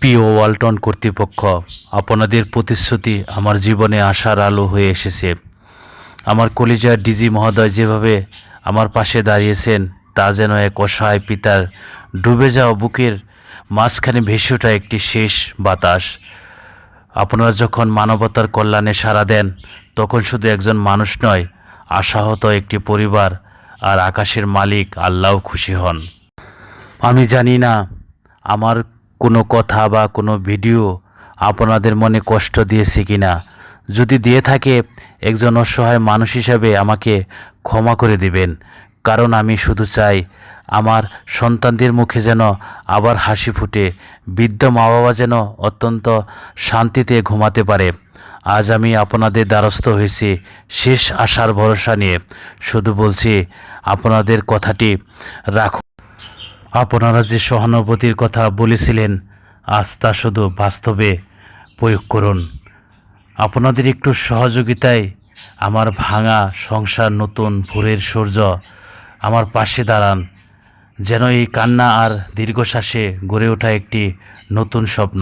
প্রিয় ওয়ালটন কর্তৃপক্ষ, আপনাদের প্রতিশ্রুতি আমার জীবনে আশার আলো হয়ে এসেছে। আমার কলিজার ডিজি মহোদয় যেভাবে আমার পাশে দাঁড়িয়েছেন তা যেন এক অসহায় পিতার ডুবে যাওয়া বুকের মাঝখানে ভেসে ওঠা একটি শেষ বাতাস। আপনারা যখন মানবতার কল্যাণে সাড়া দেন তখন শুধু একজন মানুষ নয়, আশাহত একটি পরিবার আর আকাশের মালিক আল্লাহও খুশি হন। আমি জানি না আমার কোনো কথা বা কোনো ভিডিও আপনাদের মনে কষ্ট দিয়েছে কিনা। যদি দিয়ে থাকে, একজন অসহায় মানুষ হিসাবে আমাকে ক্ষমা করে দিবেন, কারণ আমি শুধু চাই আমার সন্তানদের মুখে যেন আবার হাসি ফুটে, বৃদ্ধ মা বাবা যেন অত্যন্ত শান্তিতে ঘুমাতে পারে। আজ আমি আপনাদের দ্বারস্থ হয়েছি শেষ আশার ভরসা নিয়ে। শুধু বলছি, আপনাদের কথাটি রাখুন। আপনারা যে সহানুভূতির কথা বলেছিলেন, আজ তা শুধু বাস্তবে প্রয়োগ করুন। আপনাদের একটু সহযোগিতায় আমার ভাঙা সংসার নতুন ভোরের সূর্য আমার পাশে দাঁড়ান, যেন এই কান্না আর দীর্ঘশ্বাসে গড়ে ওঠা একটি নতুন স্বপ্ন